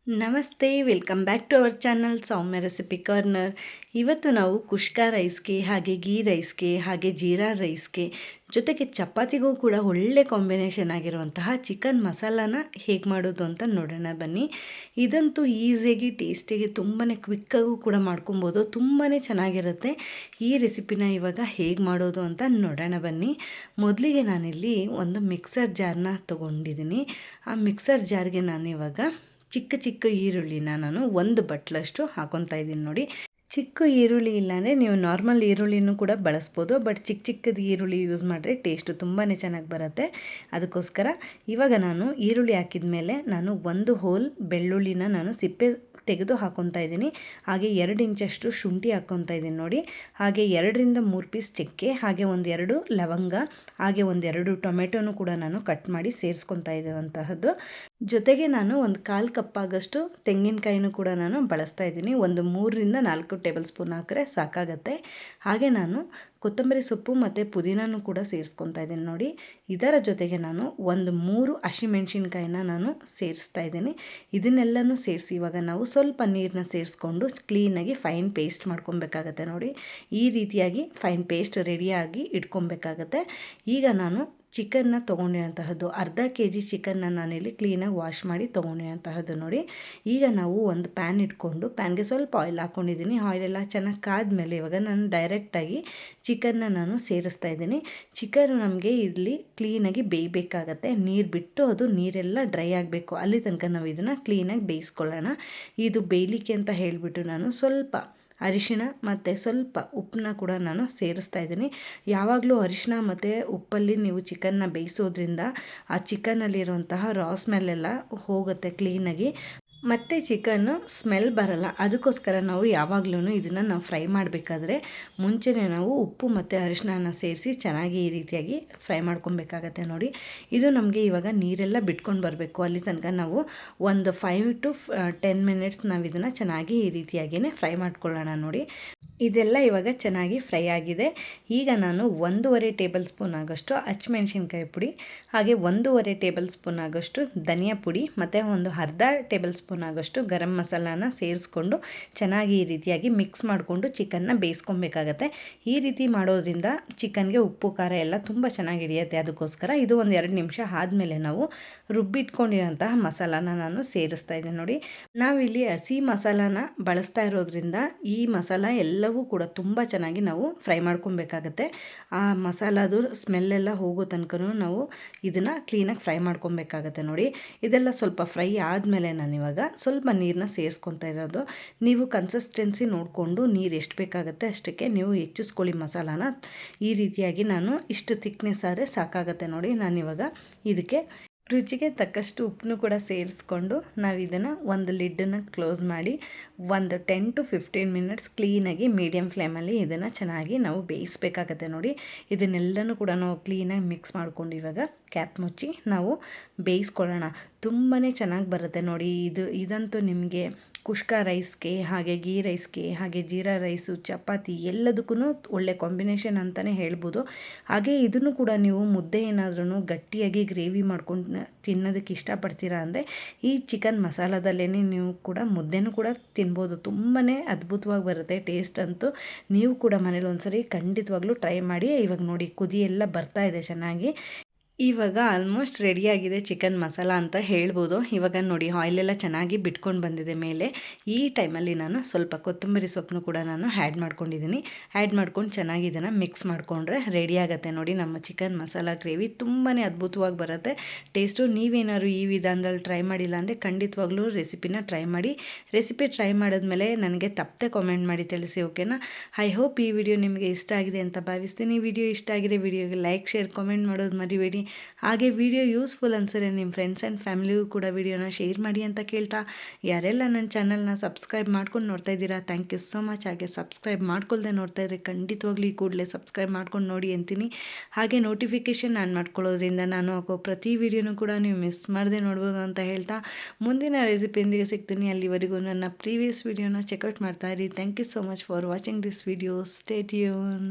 ನಮಸ್ತೆ, welcome back to our channel Soumya recipe corner. ಇವತ್ತು ನಾವು ಕುಷ್ಕ ರೈಸ್ಗೆ, ಹಾಗೆ ಗೀ ರೈಸ್ಗೆ, ಹಾಗೆ ಜೀರಾ ರೈಸ್ಗೆ, ಜೊತೆಗೆ ಚಪಾತಿಗೂ ಕೂಡ ಒಳ್ಳೆ ಕಾಂಬಿನೇಷನ್ ಆಗಿರುವಂತಹ ಚಿಕನ್ ಮಸಾಲಾನ ಹೇಗೆ ಮಾಡೋದು ಅಂತ ನೋಡೋಣ ಬನ್ನಿ. ಇದಂತೂ ಈಸಿಯಾಗಿ ಟೇಸ್ಟಿಗೆ ತುಂಬಾ ಕ್ವಿಕ್ಕಾಗೂ ಕೂಡ ಮಾಡ್ಕೊಬೋದು, ತುಂಬಾ ಚೆನ್ನಾಗಿರುತ್ತೆ. ಈ ರೆಸಿಪಿನ ಇವಾಗ ಹೇಗೆ ಮಾಡೋದು ಅಂತ ನೋಡೋಣ ಬನ್ನಿ. ಮೊದಲಿಗೆ ನಾನಿಲ್ಲಿ ಒಂದು ಮಿಕ್ಸರ್ ಜಾರ್ನ ತೊಗೊಂಡಿದ್ದೀನಿ. ಆ ಮಿಕ್ಸರ್ ಜಾರ್ಗೆ ನಾನಿವಾಗ ಚಿಕ್ಕ ಚಿಕ್ಕ ಈರುಳ್ಳಿನ ನಾನು ಒಂದು ಬಟ್ಲಷ್ಟು ಹಾಕೊತಾ ಇದ್ದೀನಿ ನೋಡಿ. ಚಿಕ್ಕ ಈರುಳ್ಳಿ ಇಲ್ಲಾಂದರೆ ನೀವು ನಾರ್ಮಲ್ ಈರುಳ್ಳಿನೂ ಕೂಡ ಬಳಸ್ಬೋದು, ಬಟ್ ಚಿಕ್ಕ ಚಿಕ್ಕದು ಈರುಳ್ಳಿ ಯೂಸ್ ಮಾಡಿದ್ರೆ ಟೇಸ್ಟು ತುಂಬಾ ಚೆನ್ನಾಗಿ ಬರುತ್ತೆ. ಅದಕ್ಕೋಸ್ಕರ ಇವಾಗ ನಾನು ಈರುಳ್ಳಿ ಹಾಕಿದ ಮೇಲೆ ನಾನು ಒಂದು ಹೋಲ್ ಬೆಳ್ಳುಳ್ಳಿನ ನಾನು ಸಿಪ್ಪೆ ತೆಗೆದು ಹಾಕ್ಕೊತಾ ಇದ್ದೀನಿ. ಹಾಗೆ 2 ಇಂಚಷ್ಟು ಶುಂಠಿ ಹಾಕ್ಕೊತಾ ಇದ್ದೀನಿ ನೋಡಿ. ಹಾಗೆ 2ರಿಂದ 3 ಪೀಸ್ ಚಕ್ಕೆ, ಹಾಗೆ 1-2 ಲವಂಗ, ಹಾಗೆ 1-2 ಟೊಮೆಟೊನೂ ಕೂಡ ನಾನು ಕಟ್ ಮಾಡಿ ಸೇರಿಸ್ಕೊತಾ ಇರುವಂತಹದ್ದು. ಜೊತೆಗೆ ನಾನು ಒಂದು 1/4 ಕಪ್ಪಾಗಷ್ಟು ತೆಂಗಿನಕಾಯಿನೂ ಕೂಡ ನಾನು ಬಳಸ್ತಾ ಇದ್ದೀನಿ. ಒಂದು 3ರಿಂದ 4 ಟೇಬಲ್ ಸ್ಪೂನ್ ಹಾಕಿದ್ರೆ ಸಾಕಾಗತ್ತೆ. ಹಾಗೆ ನಾನು ಕೊತ್ತಂಬರಿ ಸೊಪ್ಪು ಮತ್ತು ಪುದೀನೂ ಕೂಡ ಸೇರಿಸ್ಕೊತಾ ಇದ್ದೀನಿ ನೋಡಿ. ಇದರ ಜೊತೆಗೆ ನಾನು ಒಂದು 3 ಹಸಿಮೆಣ್ಸಿನ್ಕಾಯಿನ ನಾನು ಸೇರಿಸ್ತಾ ಇದ್ದೀನಿ. ಇದನ್ನೆಲ್ಲನೂ ಸೇರಿಸಿ ಇವಾಗ ನಾವು ಸ್ವಲ್ಪ ನೀರನ್ನ ಸೇರಿಸ್ಕೊಂಡು ಕ್ಲೀನಾಗಿ ಫೈನ್ ಪೇಸ್ಟ್ ಮಾಡ್ಕೊಬೇಕಾಗತ್ತೆ ನೋಡಿ. ಈ ರೀತಿಯಾಗಿ ಫೈನ್ ಪೇಸ್ಟ್ ರೆಡಿಯಾಗಿ ಇಟ್ಕೊಬೇಕಾಗತ್ತೆ. ಈಗ ನಾನು ಚಿಕನ್ನ ತೊಗೊಂಡಿರೋಂತಹದ್ದು ಅರ್ಧ kg ಚಿಕನ್ನ ನಾನಿಲ್ಲಿ ಕ್ಲೀನಾಗಿ ವಾಶ್ ಮಾಡಿ ತೊಗೊಂಡಿರೋಂತಹದ್ದು ನೋಡಿ. ಈಗ ನಾವು ಒಂದು ಪ್ಯಾನ್ ಇಟ್ಕೊಂಡು ಪ್ಯಾನ್ಗೆ ಸ್ವಲ್ಪ ಆಯಿಲ್ ಹಾಕ್ಕೊಂಡಿದ್ದೀನಿ. ಆಯಿಲೆಲ್ಲ ಚೆನ್ನಾಗಿ ಕಾದ್ಮೇಲೆ ಇವಾಗ ನಾನು ಡೈರೆಕ್ಟಾಗಿ ಚಿಕನ್ನ ನಾನು ಸೇರಿಸ್ತಾ ಇದ್ದೀನಿ. ಚಿಕನ್ನು ನಮಗೆ ಇಲ್ಲಿ ಕ್ಲೀನಾಗಿ ಬೇಯಬೇಕಾಗತ್ತೆ. ನೀರು ಬಿಟ್ಟು ಅದು ನೀರೆಲ್ಲ ಡ್ರೈ ಆಗಬೇಕು, ಅಲ್ಲಿ ತನಕ ನಾವು ಇದನ್ನು ಕ್ಲೀನಾಗಿ ಬೇಯಿಸ್ಕೊಳ್ಳೋಣ. ಇದು ಬೇಯಲಿಕ್ಕೆ ಅಂತ ಹೇಳಿಬಿಟ್ಟು ನಾನು ಸ್ವಲ್ಪ ಅರಿಶಿಣ ಮತ್ತು ಸ್ವಲ್ಪ ಉಪ್ಪನ್ನ ಕೂಡ ನಾನು ಸೇರಿಸ್ತಾ ಇದ್ದೀನಿ. ಯಾವಾಗಲೂ ಅರಿಶಿಣ ಮತ್ತು ಉಪ್ಪಲ್ಲಿ ನೀವು ಚಿಕನ್ನ ಬೇಯಿಸೋದ್ರಿಂದ ಆ ಚಿಕನ್ನಲ್ಲಿರುವಂತಹ ರಾ ಸ್ಮೆಲ್ಲೆಲ್ಲ ಹೋಗುತ್ತೆ ಕ್ಲೀನಾಗಿ, ಮತ್ತು ಚಿಕನ್ನು ಸ್ಮೆಲ್ ಬರಲ್ಲ. ಅದಕ್ಕೋಸ್ಕರ ನಾವು ಯಾವಾಗಲೂ ಇದನ್ನು ನಾವು ಫ್ರೈ ಮಾಡಬೇಕಾದ್ರೆ ಮುಂಚೆನೇ ನಾವು ಉಪ್ಪು ಮತ್ತು ಅರಿಶಿಣನ ಸೇರಿಸಿ ಚೆನ್ನಾಗಿ ಈ ರೀತಿಯಾಗಿ ಫ್ರೈ ಮಾಡ್ಕೊಬೇಕಾಗತ್ತೆ ನೋಡಿ. ಇದು ನಮಗೆ ಇವಾಗ ನೀರೆಲ್ಲ ಬಿಟ್ಕೊಂಡು ಬರಬೇಕು, ಅಲ್ಲಿ ತನಕ ನಾವು ಒಂದು 5 to 10 ಮಿನಿಟ್ಸ್ ನಾವು ಇದನ್ನು ಚೆನ್ನಾಗಿ ಈ ರೀತಿಯಾಗಿಯೇ ಫ್ರೈ ಮಾಡ್ಕೊಳ್ಳೋಣ ನೋಡಿ. ಇದೆಲ್ಲ ಇವಾಗ ಚೆನ್ನಾಗಿ ಫ್ರೈ ಆಗಿದೆ. ಈಗ ನಾನು 1.5 ಟೇಬಲ್ ಸ್ಪೂನ್ ಆಗೋಷ್ಟು ಹಸಿಮೆಣ್ಸಿನ್ಕಾಯಿ ಪುಡಿ, ಹಾಗೆ 1.5 ಟೇಬಲ್ ಸ್ಪೂನ್ ಆಗೋಷ್ಟು ಧನಿಯಾ ಪುಡಿ, ಮತ್ತು ಒಂದು ಅರ್ಧ ಟೇಬಲ್ ಸ್ಪೂನ್ ಆಗೋಷ್ಟು ಗರಂ ಮಸಾಲಾನ ಸೇರಿಸ್ಕೊಂಡು ಚೆನ್ನಾಗಿ ಈ ರೀತಿಯಾಗಿ ಮಿಕ್ಸ್ ಮಾಡಿಕೊಂಡು ಚಿಕನ್ನ ಬೇಯಿಸ್ಕೊಬೇಕಾಗತ್ತೆ. ಈ ರೀತಿ ಮಾಡೋದ್ರಿಂದ ಚಿಕನ್ಗೆ ಉಪ್ಪು ಖಾರ ಎಲ್ಲ ತುಂಬ ಚೆನ್ನಾಗಿ ಹಿಡಿಯುತ್ತೆ. ಅದಕ್ಕೋಸ್ಕರ ಇದು ಒಂದು 2 ನಿಮಿಷ ಆದಮೇಲೆ ನಾವು ರುಬ್ಬಿಟ್ಕೊಂಡಿರೋಂತಹ ಮಸಾಲಾನ ನಾನು ಸೇರಿಸ್ತಾ ಇದ್ದೀನಿ ನೋಡಿ. ನಾವಿಲ್ಲಿ ಹಸಿ ಮಸಾಲಾನ ಬಳಸ್ತಾ ಇರೋದ್ರಿಂದ ಈ ಮಸಾಲ ಎಲ್ಲವೂ ಕೂಡ ತುಂಬ ಚೆನ್ನಾಗಿ ನಾವು ಫ್ರೈ ಮಾಡ್ಕೊಬೇಕಾಗತ್ತೆ. ಆ ಮಸಾಲದು ಸ್ಮೆಲ್ಲೆಲ್ಲ ಹೋಗೋ ತನಕನೂ ನಾವು ಇದನ್ನು ಕ್ಲೀನಾಗಿ ಫ್ರೈ ಮಾಡ್ಕೊಬೇಕಾಗತ್ತೆ ನೋಡಿ. ಇದೆಲ್ಲ ಸ್ವಲ್ಪ ಫ್ರೈ ಆದಮೇಲೆ ನಾನಿವಾಗ ಸ್ವಲ್ಪ ನೀರನ್ನ ಸೇರಿಸ್ಕೊತಾ ಇರೋದು. ನೀವು ಕನ್ಸಿಸ್ಟೆನ್ಸಿ ನೋಡಿಕೊಂಡು ನೀರು ಎಷ್ಟು ಬೇಕಾಗುತ್ತೆ ಅಷ್ಟಕ್ಕೆ ನೀವು ಹೆಚ್ಚಿಸ್ಕೊಳ್ಳಿ ಮಸಾಲಾನ. ಈ ರೀತಿಯಾಗಿ ನಾನು ಇಷ್ಟು ಥಿಕ್ನೆಸ್ ಆದರೆ ಸಾಕಾಗತ್ತೆ ನೋಡಿ. ನಾನಿವಾಗ ಇದಕ್ಕೆ ರುಚಿಗೆ ತಕ್ಕಷ್ಟು ಉಪ್ಪನ್ನು ಕೂಡ ಸೇರಿಸ್ಕೊಂಡು ನಾವು ಇದನ್ನು ಒಂದು ಲಿಡ್ಡನ್ನು ಕ್ಲೋಸ್ ಮಾಡಿ ಒಂದು 10 to 15 ಮಿನಿಟ್ಸ್ ಕ್ಲೀನಾಗಿ ಮೀಡಿಯಮ್ ಫ್ಲೇಮಲ್ಲಿ ಇದನ್ನು ಚೆನ್ನಾಗಿ ನಾವು ಬೇಯಿಸಬೇಕಾಗತ್ತೆ ನೋಡಿ. ಇದನ್ನೆಲ್ಲನೂ ಕೂಡ ನಾವು ಕ್ಲೀನಾಗಿ ಮಿಕ್ಸ್ ಮಾಡ್ಕೊಂಡು ಇವಾಗ ಕ್ಯಾಪ್ ಮುಚ್ಚಿ ನಾವು ಬೇಯಿಸ್ಕೊಳ್ಳೋಣ. ತುಂಬಾ ಚೆನ್ನಾಗಿ ಬರುತ್ತೆ ನೋಡಿ. ಇದಂತೂ ನಿಮಗೆ ಕುಷ್ಕ ರೈಸ್ಗೆ, ಹಾಗೆ ಗೀ ರೈಸ್ಗೆ, ಹಾಗೆ ಜೀರಾ ರೈಸು, ಚಪಾತಿ ಎಲ್ಲದಕ್ಕೂ ಒಳ್ಳೆ ಕಾಂಬಿನೇಷನ್ ಅಂತಲೇ ಹೇಳ್ಬೋದು. ಹಾಗೆ ಇದನ್ನು ಕೂಡ ನೀವು ಮುದ್ದೆ ಏನಾದ್ರೂ ಗಟ್ಟಿಯಾಗಿ ಗ್ರೇವಿ ಮಾಡ್ಕೊಂಡು ತಿನ್ನೋದಕ್ಕೆ ಇಷ್ಟಪಡ್ತೀರಾ ಅಂದರೆ ಈ ಚಿಕನ್ ಮಸಾಲದಲ್ಲೇ ನೀವು ಕೂಡ ಮುದ್ದೆನೂ ಕೂಡ ತಿನ್ಬೋದು. ತುಂಬಾ ಅದ್ಭುತವಾಗಿ ಬರುತ್ತೆ ಟೇಸ್ಟ್ ಅಂತೂ. ನೀವು ಕೂಡ ಮನೇಲಿ ಒಂದ್ಸರಿ ಖಂಡಿತವಾಗ್ಲೂ ಟ್ರೈ ಮಾಡಿ. ಇವಾಗ ನೋಡಿ ಕುದಿ ಎಲ್ಲ ಬರ್ತಾ ಇದೆ ಚೆನ್ನಾಗಿ. ಇವಾಗ ಆಲ್ಮೋಸ್ಟ್ ರೆಡಿಯಾಗಿದೆ ಚಿಕನ್ ಮಸಾಲ ಅಂತ ಹೇಳ್ಬೋದು. ಇವಾಗ ನೋಡಿ ಆಯಿಲೆಲ್ಲ ಚೆನ್ನಾಗಿ ಬಿಟ್ಕೊಂಡು ಬಂದಿದೆ ಮೇಲೆ. ಈ ಟೈಮಲ್ಲಿ ನಾನು ಸ್ವಲ್ಪ ಕೊತ್ತಂಬರಿ ಸೊಪ್ಪನ್ನು ಕೂಡ ನಾನು ಆ್ಯಡ್ ಮಾಡ್ಕೊಂಡಿದ್ದೀನಿ. ಆ್ಯಡ್ ಮಾಡ್ಕೊಂಡು ಚೆನ್ನಾಗಿ ಇದನ್ನು ಮಿಕ್ಸ್ ಮಾಡಿಕೊಂಡ್ರೆ ರೆಡಿ ಆಗುತ್ತೆ ನೋಡಿ ನಮ್ಮ ಚಿಕನ್ ಮಸಾಲ ಗ್ರೇವಿ. ತುಂಬಾ ಅದ್ಭುತವಾಗಿ ಬರುತ್ತೆ ಟೇಸ್ಟು. ನೀವೇನಾದ್ರು ಈ ವಿಧಾನದಲ್ಲಿ ಟ್ರೈ ಮಾಡಿಲ್ಲ ಅಂದರೆ ಖಂಡಿತವಾಗ್ಲೂ ರೆಸಿಪಿನ ಟ್ರೈ ಮಾಡಿ. ರೆಸಿಪಿ ಟ್ರೈ ಮಾಡಿದ್ಮೇಲೆ ನನಗೆ ತಪ್ಪದೆ ಕಾಮೆಂಟ್ ಮಾಡಿ ತಿಳಿಸಿ, ಓಕೆನಾ? ಐ ಹೋಪ್ ಈ ವಿಡಿಯೋ ನಿಮಗೆ ಇಷ್ಟ ಆಗಿದೆ ಅಂತ ಭಾವಿಸ್ತೀನಿ. ವಿಡಿಯೋ ಇಷ್ಟ ಆಗಿದೆ ವಿಡಿಯೋಗೆ ಲೈಕ್, ಶೇರ್, ಕಾಮೆಂಟ್ ಮಾಡೋದು ಮರಿಬೇಡಿ. ಹಾಗೆ ವಿಡಿಯೋ ಯೂಸ್ಫುಲ್ ಅನ್ಸಿದ್ರೆ ನಿಮ್ಮ ಫ್ರೆಂಡ್ಸ್ ಆ್ಯಂಡ್ ಫ್ಯಾಮಿಲಿಗೂ ಕೂಡ ವಿಡಿಯೋನ ಶೇರ್ ಮಾಡಿ ಅಂತ ಕೇಳ್ತಾ, ಯಾರೆಲ್ಲ ನನ್ನ ಚಾನಲ್ನ ಸಬ್ಸ್ಕ್ರೈಬ್ ಮಾಡ್ಕೊಂಡು ನೋಡ್ತಾ ಇದ್ದೀರಾ ಥ್ಯಾಂಕ್ ಯು ಸೋ ಮಚ್. ಹಾಗೆ ಸಬ್ಸ್ಕ್ರೈಬ್ ಮಾಡ್ಕೊಳ್ದೆ ನೋಡ್ತಾ ಇದ್ದರೆ ಖಂಡಿತವಾಗ್ಲೂ ಈ ಕೂಡಲೇ ಸಬ್ಸ್ಕ್ರೈಬ್ ಮಾಡ್ಕೊಂಡು ನೋಡಿ ಅಂತೀನಿ. ಹಾಗೆ ನೋಟಿಫಿಕೇಷನ್ ಆನ್ ಮಾಡ್ಕೊಳ್ಳೋದ್ರಿಂದ ನಾನು ಹಾಕೋ ಪ್ರತಿ ವಿಡಿಯೋನೂ ಕೂಡ ನೀವು ಮಿಸ್ ಮಾಡದೆ ನೋಡ್ಬೋದು ಅಂತ ಹೇಳ್ತಾ, ಮುಂದಿನ ರೆಸಿಪಿಯೊಂದಿಗೆ ಸಿಗ್ತೀನಿ. ಅಲ್ಲಿವರೆಗೂ ನನ್ನ ಪ್ರೀವಿಯಸ್ ವಿಡಿಯೋನ ಚೆಕ್ಔಟ್ ಮಾಡ್ತಾ ಇರಿ. Thank you so much for watching this video. Stay tune.